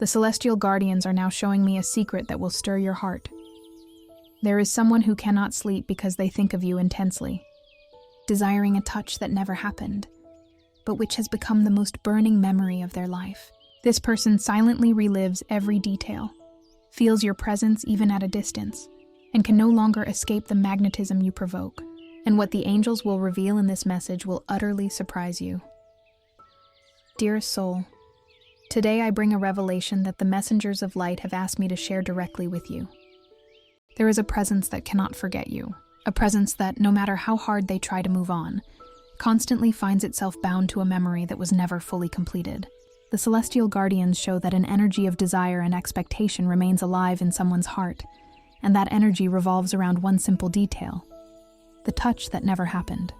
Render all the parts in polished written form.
The celestial guardians are now showing me a secret that will stir your heart. There is someone who cannot sleep because they think of you intensely, desiring a touch that never happened, but which has become the most burning memory of their life. This person silently relives every detail, feels your presence even at a distance, and can no longer escape the magnetism you provoke. And what the angels will reveal in this message will utterly surprise you. Dearest soul, today I bring a revelation that the messengers of light have asked me to share directly with you. There is a presence that cannot forget you, a presence that, no matter how hard they try to move on, constantly finds itself bound to a memory that was never fully completed. The celestial guardians show that an energy of desire and expectation remains alive in someone's heart, and that energy revolves around one simple detail: the touch that never happened.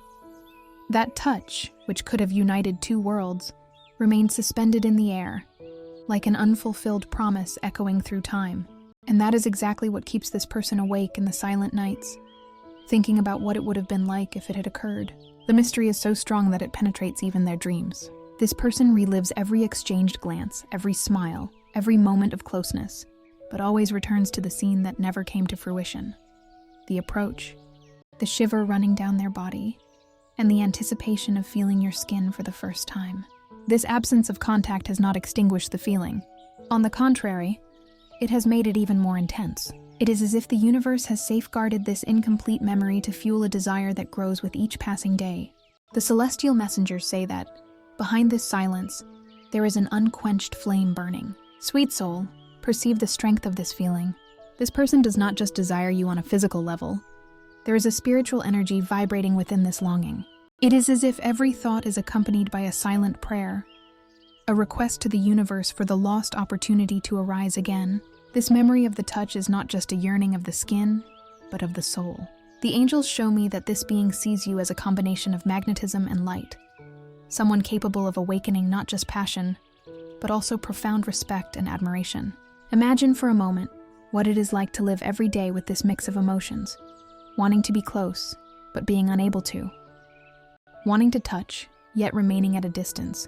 That touch, which could have united two worlds, remained suspended in the air, like an unfulfilled promise echoing through time. And that is exactly what keeps this person awake in the silent nights, thinking about what it would have been like if it had occurred. The mystery is so strong that it penetrates even their dreams. This person relives every exchanged glance, every smile, every moment of closeness, but always returns to the scene that never came to fruition. The approach, the shiver running down their body, and the anticipation of feeling your skin for the first time. This absence of contact has not extinguished the feeling. On the contrary, it has made it even more intense. It is as if the universe has safeguarded this incomplete memory to fuel a desire that grows with each passing day. The celestial messengers say that, behind this silence, there is an unquenched flame burning. Sweet soul, perceive the strength of this feeling. This person does not just desire you on a physical level. There is a spiritual energy vibrating within this longing. It is as if every thought is accompanied by a silent prayer, a request to the universe for the lost opportunity to arise again. This memory of the touch is not just a yearning of the skin, but of the soul. The angels show me that this being sees you as a combination of magnetism and light, someone capable of awakening not just passion, but also profound respect and admiration. Imagine for a moment what it is like to live every day with this mix of emotions, wanting to be close, but being unable to, wanting to touch, yet remaining at a distance.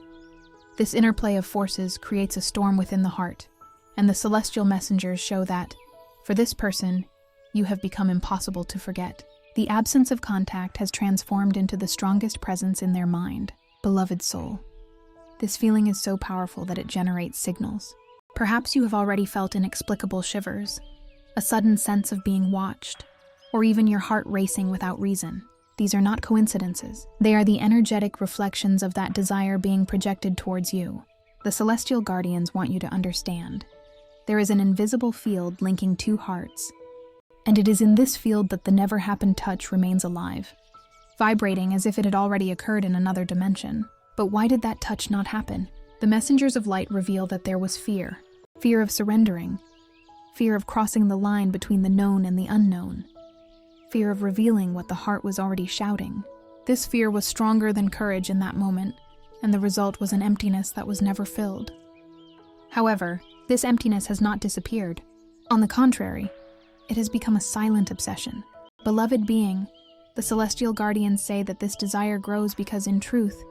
This interplay of forces creates a storm within the heart, and the celestial messengers show that, for this person, you have become impossible to forget. The absence of contact has transformed into the strongest presence in their mind. Beloved soul, this feeling is so powerful that it generates signals. Perhaps you have already felt inexplicable shivers, a sudden sense of being watched, or even your heart racing without reason. These are not coincidences. They are the energetic reflections of that desire being projected towards you. The celestial guardians want you to understand. There is an invisible field linking two hearts, and it is in this field that the never-happened touch remains alive, vibrating as if it had already occurred in another dimension. But why did that touch not happen? The messengers of light reveal that there was fear. Fear of surrendering. Fear of crossing the line between the known and the unknown. Fear of revealing what the heart was already shouting. This fear was stronger than courage in that moment, and the result was an emptiness that was never filled. However, this emptiness has not disappeared. On the contrary, it has become a silent obsession. Beloved being, the celestial guardians say that this desire grows because, in truth,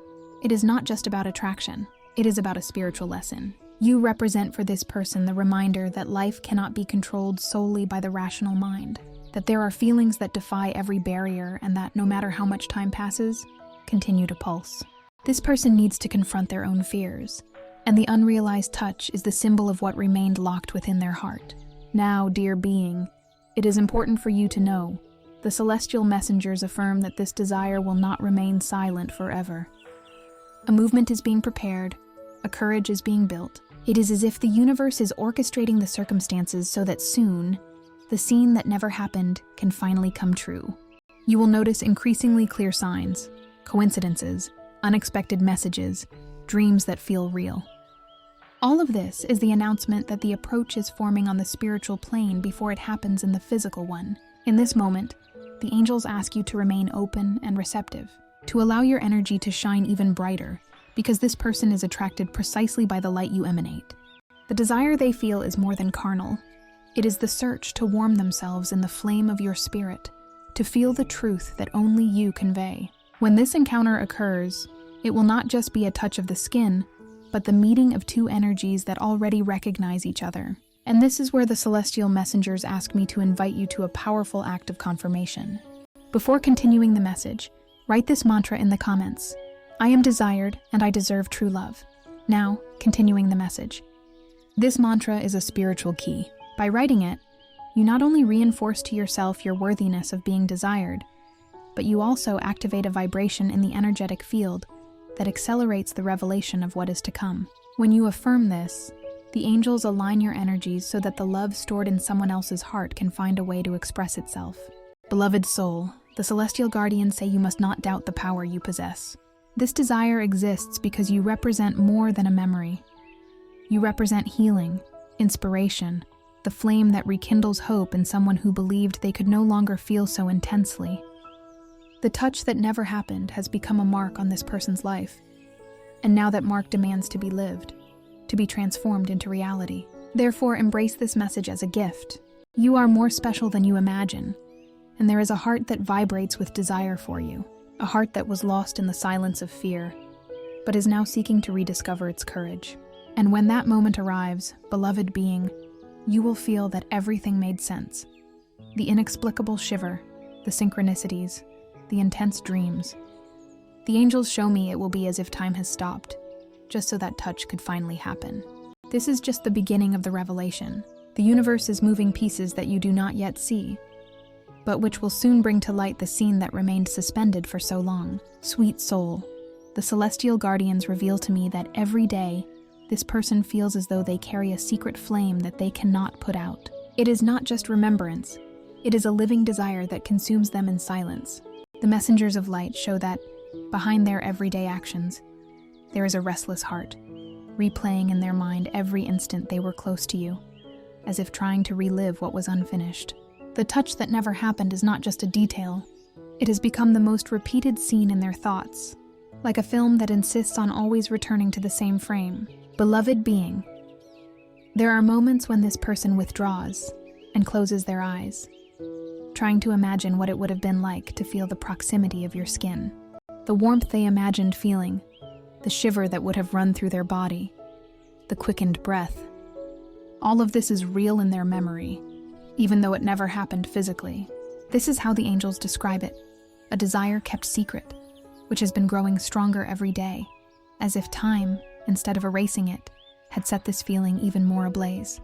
it is not just about attraction. It is about a spiritual lesson. You represent for this person the reminder that life cannot be controlled solely by the rational mind, that there are feelings that defy every barrier and that, no matter how much time passes, continue to pulse. This person needs to confront their own fears, and the unrealized touch is the symbol of what remained locked within their heart. Now, dear being, it is important for you to know, the celestial messengers affirm that this desire will not remain silent forever. A movement is being prepared, a courage is being built. It is as if the universe is orchestrating the circumstances so that soon, the scene that never happened can finally come true. You will notice increasingly clear signs, coincidences, unexpected messages, dreams that feel real. All of this is the announcement that the approach is forming on the spiritual plane before it happens in the physical one. In this moment, the angels ask you to remain open and receptive, to allow your energy to shine even brighter, because this person is attracted precisely by the light you emanate. The desire they feel is more than carnal. It is the search to warm themselves in the flame of your spirit, to feel the truth that only you convey. When this encounter occurs, it will not just be a touch of the skin, but the meeting of two energies that already recognize each other. And this is where the celestial messengers ask me to invite you to a powerful act of confirmation. Before continuing the message, write this mantra in the comments. I am desired and I deserve true love. Now, continuing the message. This mantra is a spiritual key. By writing it, you not only reinforce to yourself your worthiness of being desired, but you also activate a vibration in the energetic field that accelerates the revelation of what is to come. When you affirm this, the angels align your energies so that the love stored in someone else's heart can find a way to express itself. Beloved soul, the celestial guardians say you must not doubt the power you possess. This desire exists because you represent more than a memory. You represent healing, inspiration, the flame that rekindles hope in someone who believed they could no longer feel so intensely. The touch that never happened has become a mark on this person's life, and now that mark demands to be lived, to be transformed into reality. Therefore, embrace this message as a gift. You are more special than you imagine, and there is a heart that vibrates with desire for you, a heart that was lost in the silence of fear, but is now seeking to rediscover its courage. And when that moment arrives, beloved being, you will feel that everything made sense. The inexplicable shiver, the synchronicities, the intense dreams. The angels show me it will be as if time has stopped, just so that touch could finally happen. This is just the beginning of the revelation. The universe is moving pieces that you do not yet see, but which will soon bring to light the scene that remained suspended for so long. Sweet soul, the celestial guardians reveal to me that every day, this person feels as though they carry a secret flame that they cannot put out. It is not just remembrance, it is a living desire that consumes them in silence. The messengers of light show that, behind their everyday actions, there is a restless heart, replaying in their mind every instant they were close to you, as if trying to relive what was unfinished. The touch that never happened is not just a detail, it has become the most repeated scene in their thoughts, like a film that insists on always returning to the same frame. Beloved being, there are moments when this person withdraws and closes their eyes, trying to imagine what it would have been like to feel the proximity of your skin, the warmth they imagined feeling, the shiver that would have run through their body, the quickened breath. All of this is real in their memory, even though it never happened physically. This is how the angels describe it, a desire kept secret, which has been growing stronger every day, as if time, instead of erasing it, had set this feeling even more ablaze.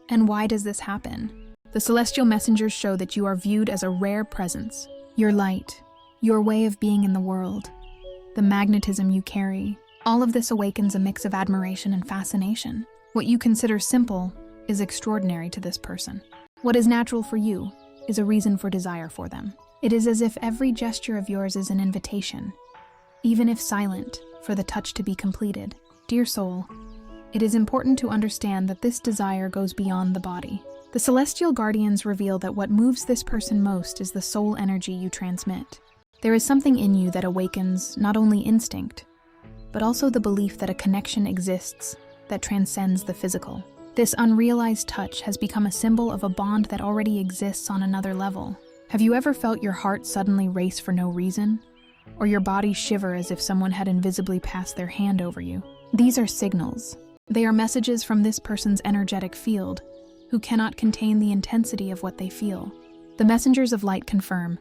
And why does this happen? The celestial messengers show that you are viewed as a rare presence. Your light, your way of being in the world, the magnetism you carry, all of this awakens a mix of admiration and fascination. What you consider simple is extraordinary to this person. What is natural for you is a reason for desire for them. It is as if every gesture of yours is an invitation, even if silent, for the touch to be completed. Dear soul, it is important to understand that this desire goes beyond the body. The celestial guardians reveal that what moves this person most is the soul energy you transmit. There is something in you that awakens not only instinct, but also the belief that a connection exists that transcends the physical. This unrealized touch has become a symbol of a bond that already exists on another level. Have you ever felt your heart suddenly race for no reason? Or your body shiver as if someone had invisibly passed their hand over you? These are signals. They are messages from this person's energetic field, who cannot contain the intensity of what they feel. The messengers of light confirm,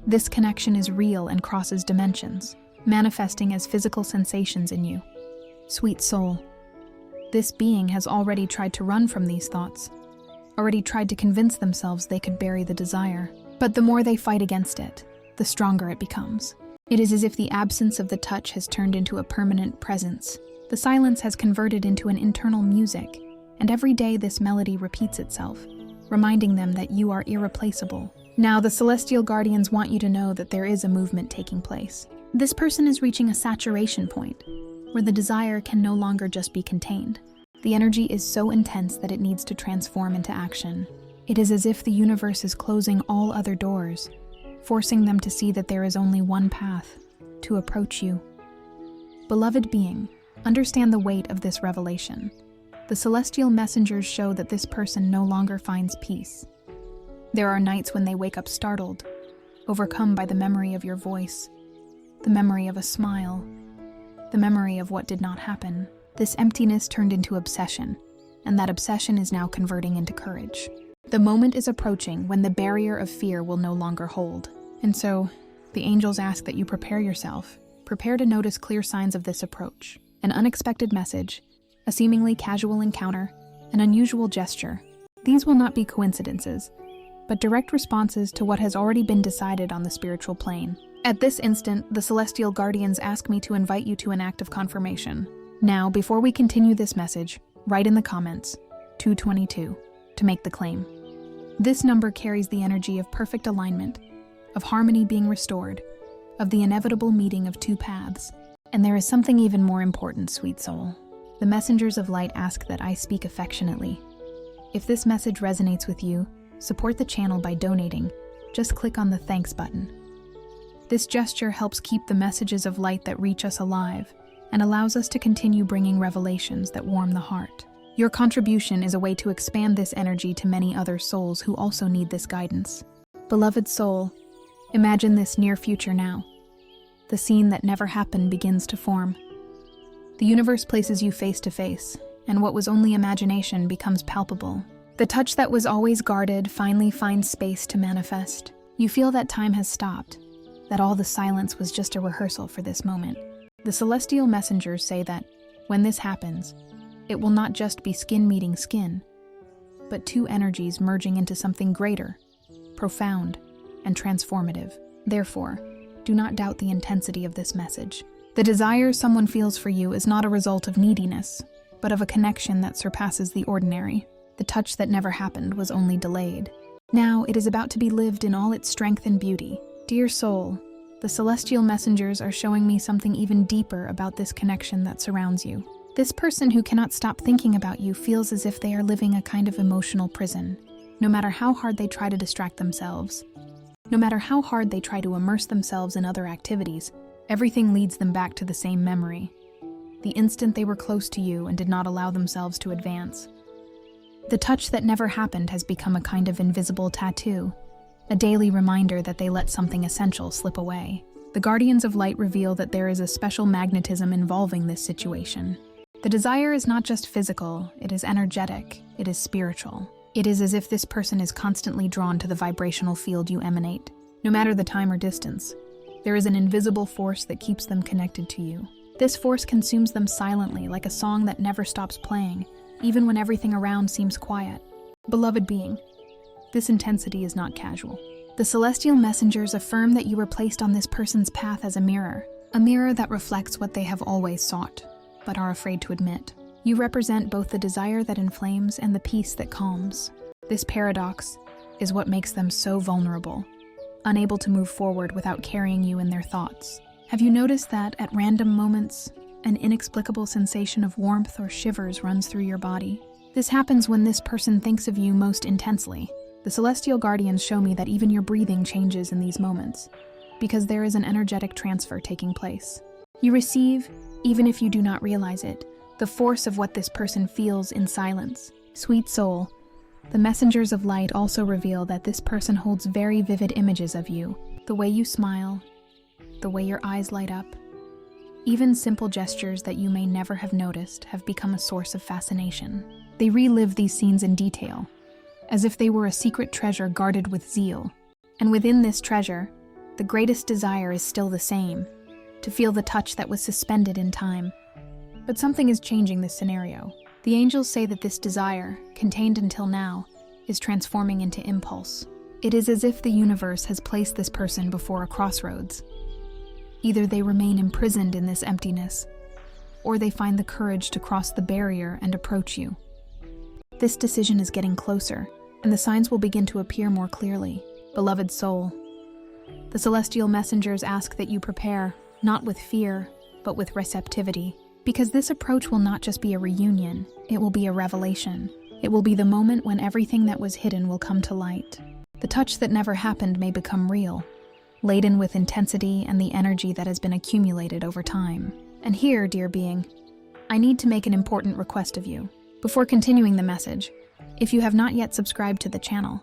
this connection is real and crosses dimensions, manifesting as physical sensations in you. Sweet soul, this being has already tried to run from these thoughts, already tried to convince themselves they could bury the desire. But the more they fight against it, the stronger it becomes. It is as if the absence of the touch has turned into a permanent presence. The silence has converted into an internal music, and every day this melody repeats itself, reminding them that you are irreplaceable. Now, the celestial guardians want you to know that there is a movement taking place. This person is reaching a saturation point, where the desire can no longer just be contained. The energy is so intense that it needs to transform into action. It is as if the universe is closing all other doors, forcing them to see that there is only one path, to approach you. Beloved being, understand the weight of this revelation. The celestial messengers show that this person no longer finds peace. There are nights when they wake up startled, overcome by the memory of your voice, the memory of a smile, the memory of what did not happen. This emptiness turned into obsession, and that obsession is now converting into courage. The moment is approaching when the barrier of fear will no longer hold. And so, the angels ask that you prepare yourself. Prepare to notice clear signs of this approach. An unexpected message, a seemingly casual encounter, an unusual gesture. These will not be coincidences, but direct responses to what has already been decided on the spiritual plane. At this instant, the celestial guardians ask me to invite you to an act of confirmation. Now, before we continue this message, write in the comments, 222, to make the claim. This number carries the energy of perfect alignment, of harmony being restored, of the inevitable meeting of two paths. And there is something even more important, sweet soul. The messengers of light ask that I speak affectionately. If this message resonates with you, support the channel by donating. Just click on the thanks button. This gesture helps keep the messages of light that reach us alive and allows us to continue bringing revelations that warm the heart. Your contribution is a way to expand this energy to many other souls who also need this guidance. Beloved soul, imagine this near future now. The scene that never happened begins to form. The universe places you face to face, and what was only imagination becomes palpable. The touch that was always guarded finally finds space to manifest. You feel that time has stopped, that all the silence was just a rehearsal for this moment. The celestial messengers say that, when this happens, it will not just be skin meeting skin, but two energies merging into something greater, profound, and transformative. Therefore, do not doubt the intensity of this message. The desire someone feels for you is not a result of neediness, but of a connection that surpasses the ordinary. The touch that never happened was only delayed. Now it is about to be lived in all its strength and beauty. Dear soul, the celestial messengers are showing me something even deeper about this connection that surrounds you. This person who cannot stop thinking about you feels as if they are living a kind of emotional prison. No matter how hard they try to distract themselves, no matter how hard they try to immerse themselves in other activities, everything leads them back to the same memory. The instant they were close to you and did not allow themselves to advance. The touch that never happened has become a kind of invisible tattoo, a daily reminder that they let something essential slip away. The guardians of light reveal that there is a special magnetism involving this situation. The desire is not just physical, it is energetic, it is spiritual. It is as if this person is constantly drawn to the vibrational field you emanate. No matter the time or distance, there is an invisible force that keeps them connected to you. This force consumes them silently, like a song that never stops playing, even when everything around seems quiet. Beloved being, this intensity is not casual. The celestial messengers affirm that you were placed on this person's path as a mirror that reflects what they have always sought, but are afraid to admit. You represent both the desire that inflames and the peace that calms. This paradox is what makes them so vulnerable, unable to move forward without carrying you in their thoughts. Have you noticed that, at random moments, an inexplicable sensation of warmth or shivers runs through your body? This happens when this person thinks of you most intensely. The celestial guardians show me that even your breathing changes in these moments, because there is an energetic transfer taking place. You receive, even if you do not realize it, the force of what this person feels in silence. Sweet soul, the messengers of light also reveal that this person holds very vivid images of you. The way you smile, the way your eyes light up. Even simple gestures that you may never have noticed have become a source of fascination. They relive these scenes in detail, as if they were a secret treasure guarded with zeal. And within this treasure, the greatest desire is still the same, to feel the touch that was suspended in time. But something is changing this scenario. The angels say that this desire, contained until now, is transforming into impulse. It is as if the universe has placed this person before a crossroads. Either they remain imprisoned in this emptiness, or they find the courage to cross the barrier and approach you. This decision is getting closer, and the signs will begin to appear more clearly. Beloved soul, the celestial messengers ask that you prepare, not with fear, but with receptivity. Because this approach will not just be a reunion, it will be a revelation. It will be the moment when everything that was hidden will come to light. The touch that never happened may become real, laden with intensity and the energy that has been accumulated over time. And here, dear being, I need to make an important request of you. Before continuing the message, if you have not yet subscribed to the channel,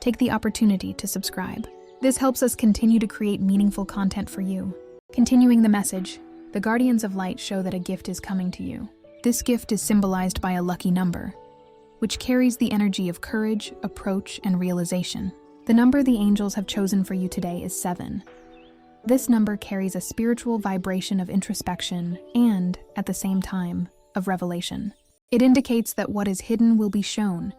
take the opportunity to subscribe. This helps us continue to create meaningful content for you. Continuing the message, The guardians of light show that a gift is coming to you. This gift is symbolized by a lucky number, which carries the energy of courage, approach, and realization. The number the angels have chosen for you today is 7. This number carries a spiritual vibration of introspection and, at the same time, of revelation. It indicates that what is hidden will be shown,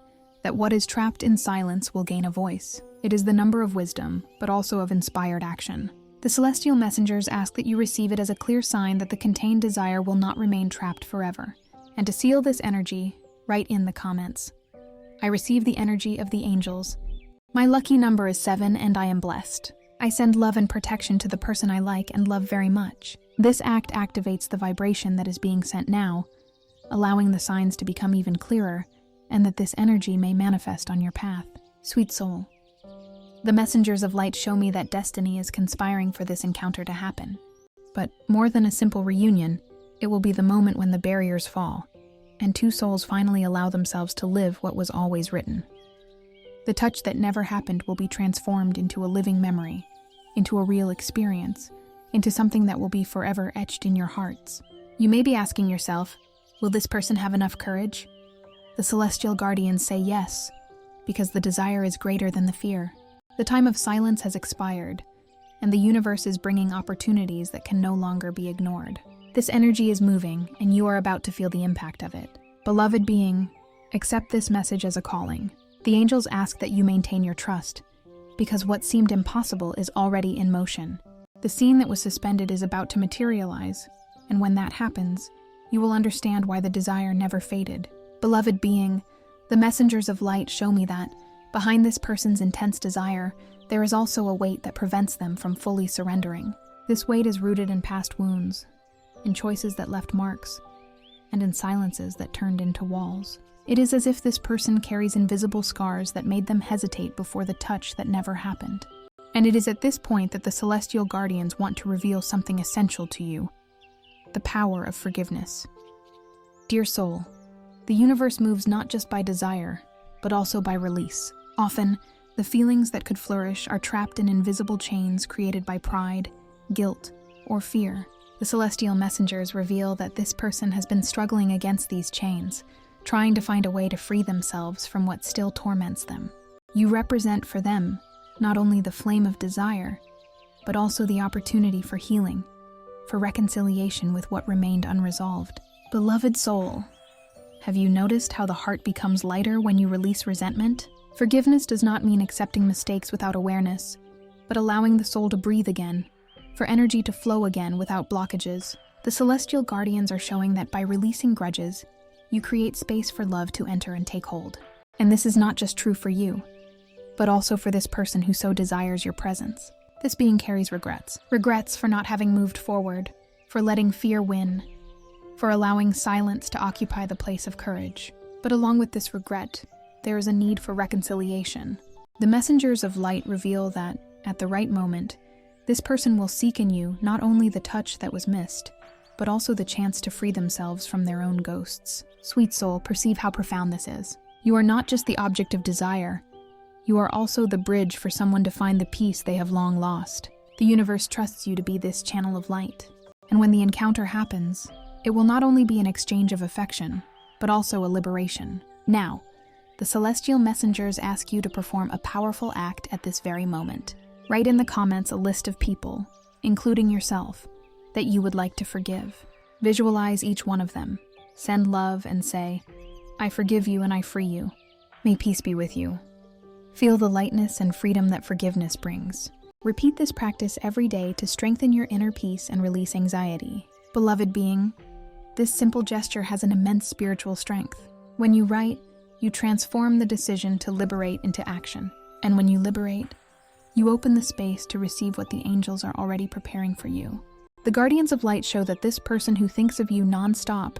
that what is trapped in silence will gain a voice. It is the number of wisdom, but also of inspired action. The celestial messengers ask that you receive it as a clear sign that the contained desire will not remain trapped forever. And to seal this energy, write in the comments, "I receive the energy of the angels. My lucky number is 7 and I am blessed. I send love and protection to the person I like and love very much." This act activates the vibration that is being sent now, allowing the signs to become even clearer, and that this energy may manifest on your path. Sweet soul, the messengers of light show me that destiny is conspiring for this encounter to happen. But more than a simple reunion, it will be the moment when the barriers fall, and two souls finally allow themselves to live what was always written. The touch that never happened will be transformed into a living memory, into a real experience, into something that will be forever etched in your hearts. You may be asking yourself, will this person have enough courage? The celestial guardians say yes, because the desire is greater than the fear. The time of silence has expired, and the universe is bringing opportunities that can no longer be ignored. This energy is moving, and you are about to feel the impact of it. Beloved being, accept this message as a calling. The angels ask that you maintain your trust, because what seemed impossible is already in motion. The scene that was suspended is about to materialize, and when that happens, you will understand why the desire never faded. Beloved being, the messengers of light show me that, behind this person's intense desire, there is also a weight that prevents them from fully surrendering. This weight is rooted in past wounds, in choices that left marks, and in silences that turned into walls. It is as if this person carries invisible scars that made them hesitate before the touch that never happened. And it is at this point that the celestial guardians want to reveal something essential to you: the power of forgiveness. Dear soul, the universe moves not just by desire, but also by release. Often, the feelings that could flourish are trapped in invisible chains created by pride, guilt, or fear. The celestial messengers reveal that this person has been struggling against these chains, trying to find a way to free themselves from what still torments them. You represent for them not only the flame of desire, but also the opportunity for healing, for reconciliation with what remained unresolved. Beloved soul, have you noticed how the heart becomes lighter when you release resentment? Forgiveness does not mean accepting mistakes without awareness, but allowing the soul to breathe again, for energy to flow again without blockages. The celestial guardians are showing that by releasing grudges, you create space for love to enter and take hold. And this is not just true for you, but also for this person who so desires your presence. This being carries regrets. Regrets for not having moved forward, for letting fear win, for allowing silence to occupy the place of courage. But along with this regret, there is a need for reconciliation. The messengers of light reveal that, at the right moment, this person will seek in you not only the touch that was missed, but also the chance to free themselves from their own ghosts. Sweet soul, perceive how profound this is. You are not just the object of desire, you are also the bridge for someone to find the peace they have long lost. The universe trusts you to be this channel of light. And when the encounter happens, it will not only be an exchange of affection, but also a liberation. Now, the celestial messengers ask you to perform a powerful act at this very moment. Write in the comments a list of people, including yourself, that you would like to forgive. Visualize each one of them. Send love and say, "I forgive you and I free you. May peace be with you." Feel the lightness and freedom that forgiveness brings. Repeat this practice every day to strengthen your inner peace and release anxiety. Beloved being, this simple gesture has an immense spiritual strength. When you write, you transform the decision to liberate into action. And when you liberate, you open the space to receive what the angels are already preparing for you. The guardians of light show that this person who thinks of you non-stop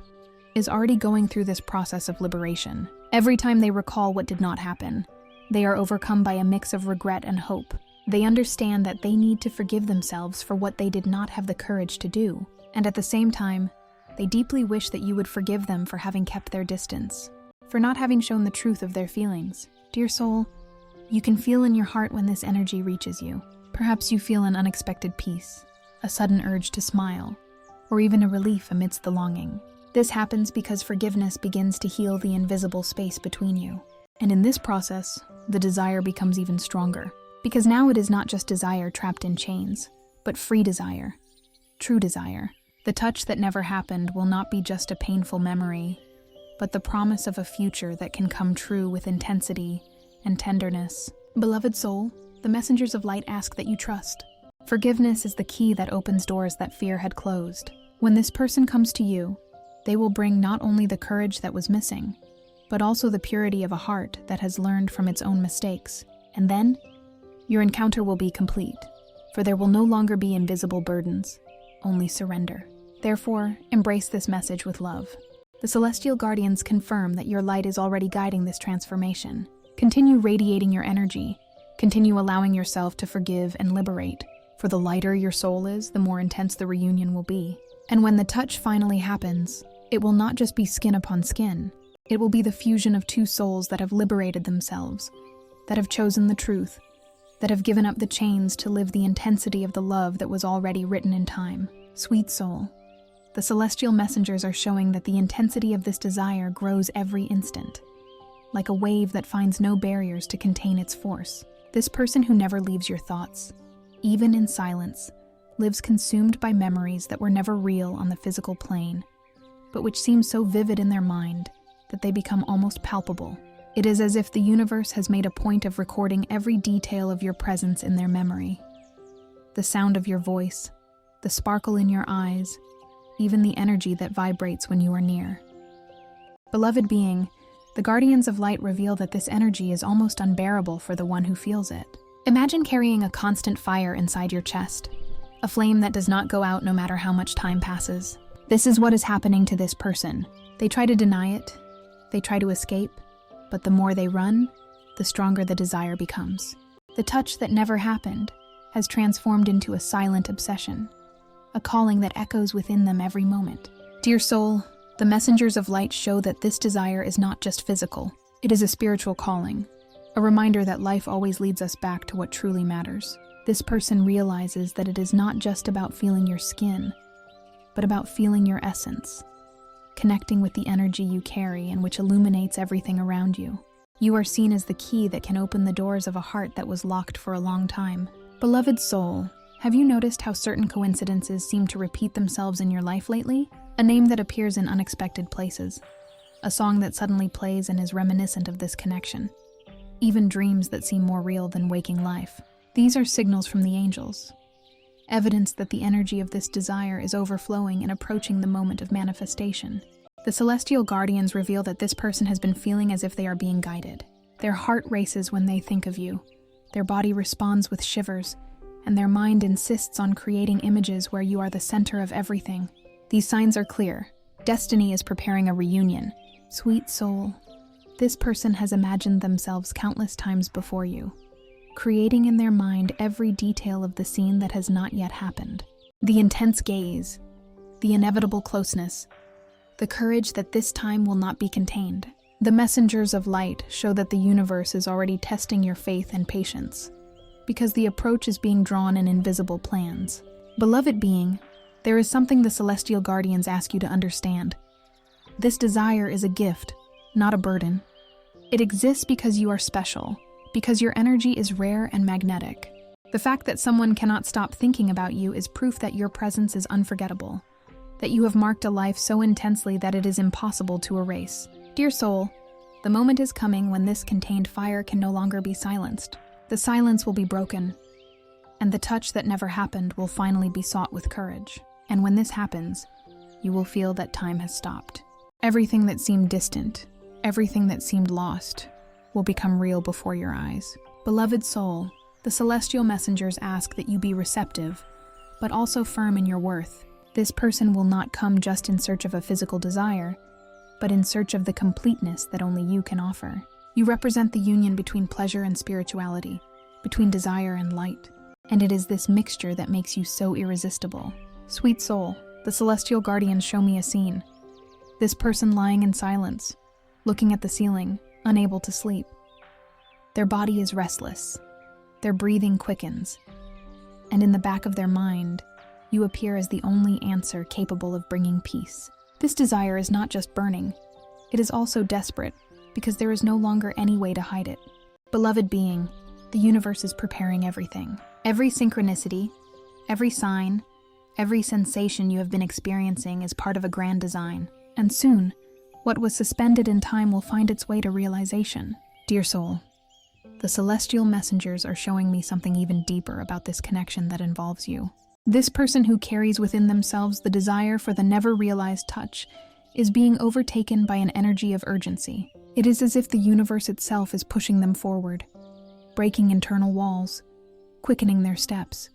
is already going through this process of liberation. Every time they recall what did not happen, they are overcome by a mix of regret and hope. They understand that they need to forgive themselves for what they did not have the courage to do. And at the same time, they deeply wish that you would forgive them for having kept their distance, for not having shown the truth of their feelings. Dear soul, you can feel in your heart when this energy reaches you. Perhaps you feel an unexpected peace, a sudden urge to smile, or even a relief amidst the longing. This happens because forgiveness begins to heal the invisible space between you. And in this process, the desire becomes even stronger. Because now it is not just desire trapped in chains, but free desire, true desire. The touch that never happened will not be just a painful memory, but the promise of a future that can come true with intensity and tenderness. Beloved soul, the messengers of light ask that you trust. Forgiveness is the key that opens doors that fear had closed. When this person comes to you, they will bring not only the courage that was missing, but also the purity of a heart that has learned from its own mistakes. And then, your encounter will be complete, for there will no longer be invisible burdens, only surrender. Therefore, embrace this message with love. The celestial guardians confirm that your light is already guiding this transformation. Continue radiating your energy. Continue allowing yourself to forgive and liberate, for the lighter your soul is, the more intense the reunion will be. And when the touch finally happens, it will not just be skin upon skin. It will be the fusion of two souls that have liberated themselves, that have chosen the truth, that have given up the chains to live the intensity of the love that was already written in time. Sweet soul, the celestial messengers are showing that the intensity of this desire grows every instant, like a wave that finds no barriers to contain its force. This person who never leaves your thoughts, even in silence, lives consumed by memories that were never real on the physical plane, but which seem so vivid in their mind that they become almost palpable. It is as if the universe has made a point of recording every detail of your presence in their memory. The sound of your voice, the sparkle in your eyes, even the energy that vibrates when you are near. Beloved being, the guardians of light reveal that this energy is almost unbearable for the one who feels it. Imagine carrying a constant fire inside your chest, a flame that does not go out no matter how much time passes. This is what is happening to this person. They try to deny it, they try to escape, but the more they run, the stronger the desire becomes. The touch that never happened has transformed into a silent obsession, a calling that echoes within them every moment. Dear soul, the messengers of light show that this desire is not just physical. It is a spiritual calling, a reminder that life always leads us back to what truly matters. This person realizes that it is not just about feeling your skin, but about feeling your essence, connecting with the energy you carry and which illuminates everything around you. You are seen as the key that can open the doors of a heart that was locked for a long time. Beloved soul, have you noticed how certain coincidences seem to repeat themselves in your life lately? A name that appears in unexpected places, a song that suddenly plays and is reminiscent of this connection, even dreams that seem more real than waking life. These are signals from the angels, evidence that the energy of this desire is overflowing and approaching the moment of manifestation. The celestial guardians reveal that this person has been feeling as if they are being guided. Their heart races when they think of you, their body responds with shivers, and their mind insists on creating images where you are the center of everything. These signs are clear. Destiny is preparing a reunion. Sweet soul, this person has imagined themselves countless times before you, creating in their mind every detail of the scene that has not yet happened. The intense gaze, the inevitable closeness, the courage that this time will not be contained. The messengers of light show that the universe is already testing your faith and patience, because the approach is being drawn in invisible plans. Beloved being, there is something the celestial guardians ask you to understand. This desire is a gift, not a burden. It exists because you are special, because your energy is rare and magnetic. The fact that someone cannot stop thinking about you is proof that your presence is unforgettable, that you have marked a life so intensely that it is impossible to erase. Dear soul, the moment is coming when this contained fire can no longer be silenced. The silence will be broken, and the touch that never happened will finally be sought with courage. And when this happens, you will feel that time has stopped. Everything that seemed distant, everything that seemed lost, will become real before your eyes. Beloved soul, the celestial messengers ask that you be receptive, but also firm in your worth. This person will not come just in search of a physical desire, but in search of the completeness that only you can offer. You represent the union between pleasure and spirituality, between desire and light, and it is this mixture that makes you so irresistible. Sweet soul, the celestial guardians show me a scene. This person lying in silence, looking at the ceiling, unable to sleep. Their body is restless, their breathing quickens, and in the back of their mind, you appear as the only answer capable of bringing peace. This desire is not just burning, it is also desperate, because there is no longer any way to hide it. Beloved being, the universe is preparing everything. Every synchronicity, every sign, every sensation you have been experiencing is part of a grand design. And soon, what was suspended in time will find its way to realization. Dear soul, the celestial messengers are showing me something even deeper about this connection that involves you. This person who carries within themselves the desire for the never-realized touch is being overtaken by an energy of urgency. It is as if the universe itself is pushing them forward, breaking internal walls, quickening their steps,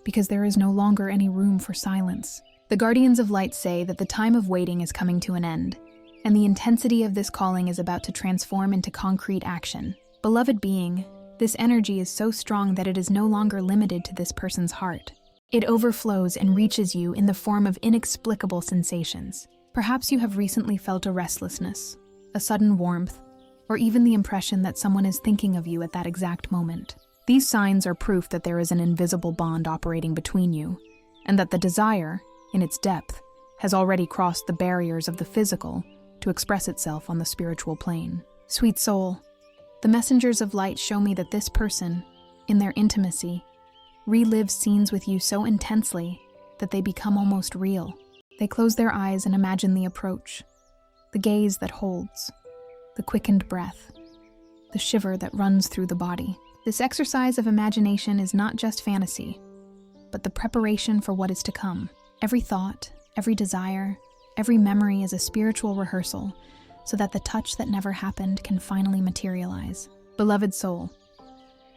because there is no longer any room for silence. The Guardians of Light say that the time of waiting is coming to an end, and the intensity of this calling is about to transform into concrete action. Beloved being, this energy is so strong that it is no longer limited to this person's heart. It overflows and reaches you in the form of inexplicable sensations. Perhaps you have recently felt a restlessness, a sudden warmth, or even the impression that someone is thinking of you at that exact moment. These signs are proof that there is an invisible bond operating between you, and that the desire, in its depth, has already crossed the barriers of the physical to express itself on the spiritual plane. Sweet soul, the messengers of light show me that this person, in their intimacy, relives scenes with you so intensely that they become almost real. They close their eyes and imagine the approach, the gaze that holds, the quickened breath, the shiver that runs through the body. This exercise of imagination is not just fantasy, but the preparation for what is to come. Every thought, every desire, every memory is a spiritual rehearsal, so that the touch that never happened can finally materialize. Beloved soul,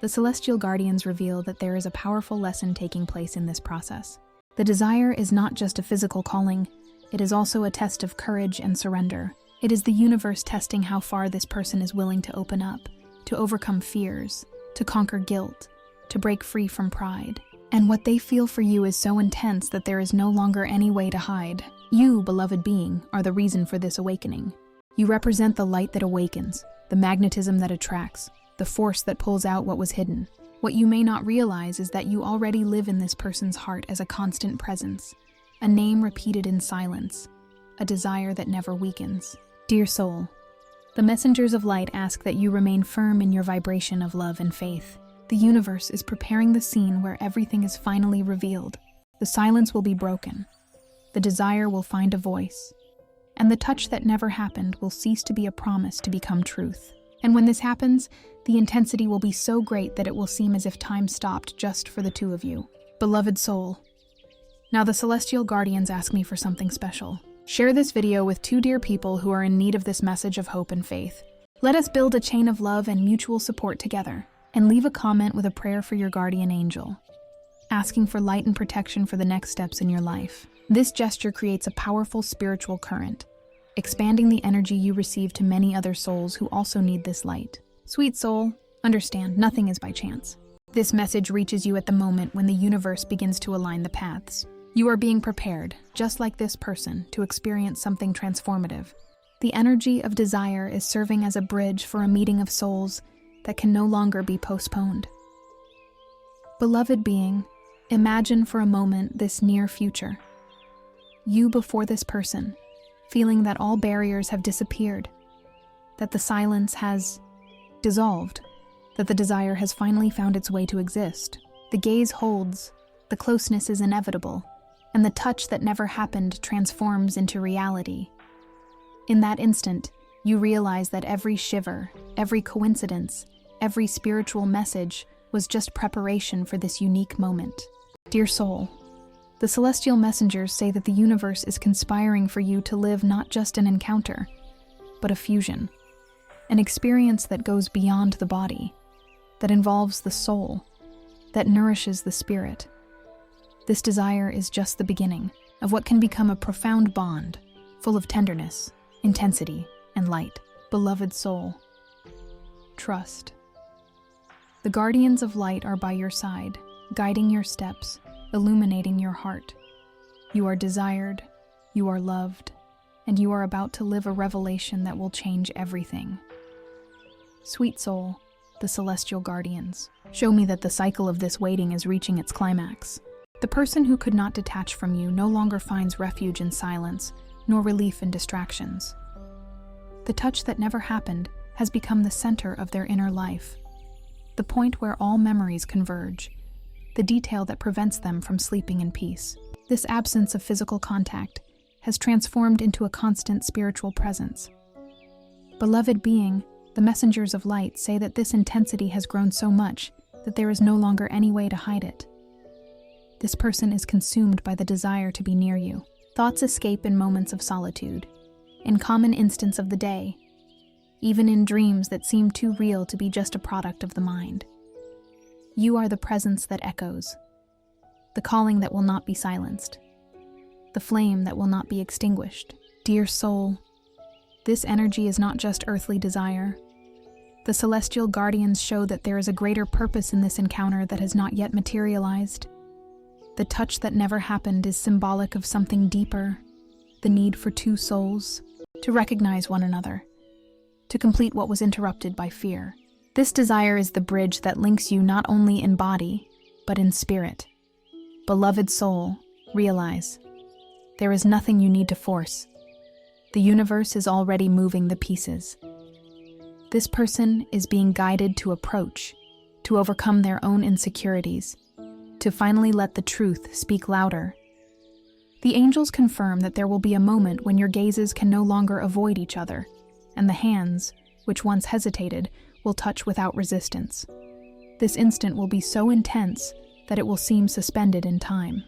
the celestial guardians reveal that there is a powerful lesson taking place in this process. The desire is not just a physical calling, it is also a test of courage and surrender. It is the universe testing how far this person is willing to open up, to overcome fears, to conquer guilt, to break free from pride. And what they feel for you is so intense that there is no longer any way to hide. You, beloved being, are the reason for this awakening. You represent the light that awakens, the magnetism that attracts, the force that pulls out what was hidden. What you may not realize is that you already live in this person's heart as a constant presence, a name repeated in silence, a desire that never weakens. Dear soul, the messengers of light ask that you remain firm in your vibration of love and faith. The universe is preparing the scene where everything is finally revealed. The silence will be broken. The desire will find a voice. And the touch that never happened will cease to be a promise to become truth. And when this happens, the intensity will be so great that it will seem as if time stopped just for the two of you. Beloved soul, now the celestial guardians ask me for something special. Share this video with two dear people who are in need of this message of hope and faith. Let us build a chain of love and mutual support together. And leave a comment with a prayer for your guardian angel, asking for light and protection for the next steps in your life. This gesture creates a powerful spiritual current, expanding the energy you receive to many other souls who also need this light. Sweet soul, understand, nothing is by chance. This message reaches you at the moment when the universe begins to align the paths. You are being prepared, just like this person, to experience something transformative. The energy of desire is serving as a bridge for a meeting of souls that can no longer be postponed. Beloved being, imagine for a moment this near future. You before this person, feeling that all barriers have disappeared, that the silence has dissolved, that the desire has finally found its way to exist. The gaze holds, the closeness is inevitable, and the touch that never happened transforms into reality. In that instant, you realize that every shiver, every coincidence, every spiritual message was just preparation for this unique moment. Dear soul, the celestial messengers say that the universe is conspiring for you to live not just an encounter, but a fusion, an experience that goes beyond the body, that involves the soul, that nourishes the spirit. This desire is just the beginning of what can become a profound bond, full of tenderness, intensity, and light. Beloved soul, trust. The guardians of light are by your side, guiding your steps, illuminating your heart. You are desired, you are loved, and you are about to live a revelation that will change everything. Sweet soul, the celestial guardians, show me that the cycle of this waiting is reaching its climax. The person who could not detach from you no longer finds refuge in silence, nor relief in distractions. The touch that never happened has become the center of their inner life, the point where all memories converge, the detail that prevents them from sleeping in peace. This absence of physical contact has transformed into a constant spiritual presence. Beloved being, the messengers of light say that this intensity has grown so much that there is no longer any way to hide it. This person is consumed by the desire to be near you. Thoughts escape in moments of solitude, in common instants of the day, even in dreams that seem too real to be just a product of the mind. You are the presence that echoes, the calling that will not be silenced, the flame that will not be extinguished. Dear soul, this energy is not just earthly desire. The celestial guardians show that there is a greater purpose in this encounter that has not yet materialized. The touch that never happened is symbolic of something deeper, the need for two souls to recognize one another, to complete what was interrupted by fear. This desire is the bridge that links you not only in body, but in spirit. Beloved soul, realize, there is nothing you need to force. The universe is already moving the pieces. This person is being guided to approach, to overcome their own insecurities, to finally let the truth speak louder. The angels confirm that there will be a moment when your gazes can no longer avoid each other, and the hands, which once hesitated, will touch without resistance. This instant will be so intense that it will seem suspended in time.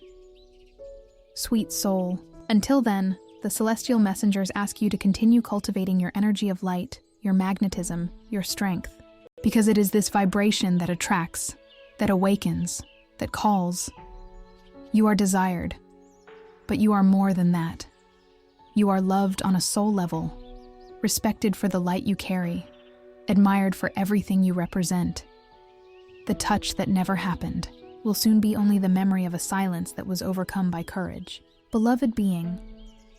Sweet soul, until then, the celestial messengers ask you to continue cultivating your energy of light, your magnetism, your strength, because it is this vibration that attracts, that awakens, that calls. You are desired, but you are more than that. You are loved on a soul level, respected for the light you carry, admired for everything you represent. The touch that never happened will soon be only the memory of a silence that was overcome by courage. Beloved being,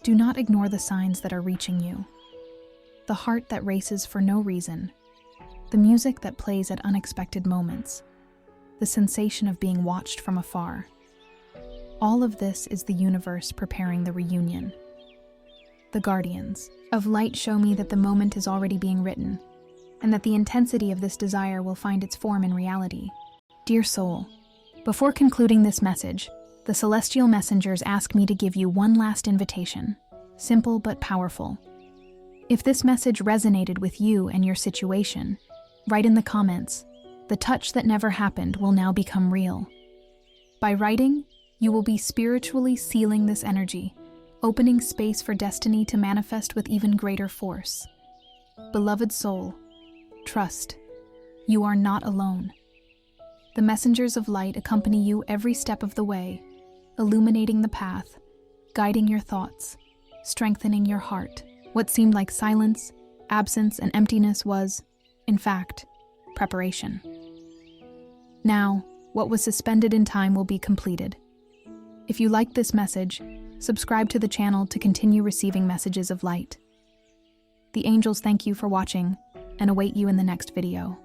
do not ignore the signs that are reaching you. The heart that races for no reason, the music that plays at unexpected moments, the sensation of being watched from afar. All of this is the universe preparing the reunion. The guardians of light show me that the moment is already being written, and that the intensity of this desire will find its form in reality. Dear soul, before concluding this message, the celestial messengers ask me to give you one last invitation, simple but powerful. If this message resonated with you and your situation, write in the comments, "The touch that never happened will now become real." By writing, you will be spiritually sealing this energy, opening space for destiny to manifest with even greater force. Beloved soul, trust, you are not alone. The messengers of light accompany you every step of the way, illuminating the path, guiding your thoughts, strengthening your heart. What seemed like silence, absence, and emptiness was, in fact, preparation. Now, what was suspended in time will be completed. If you liked this message, subscribe to the channel to continue receiving messages of light. The angels thank you for watching and await you in the next video.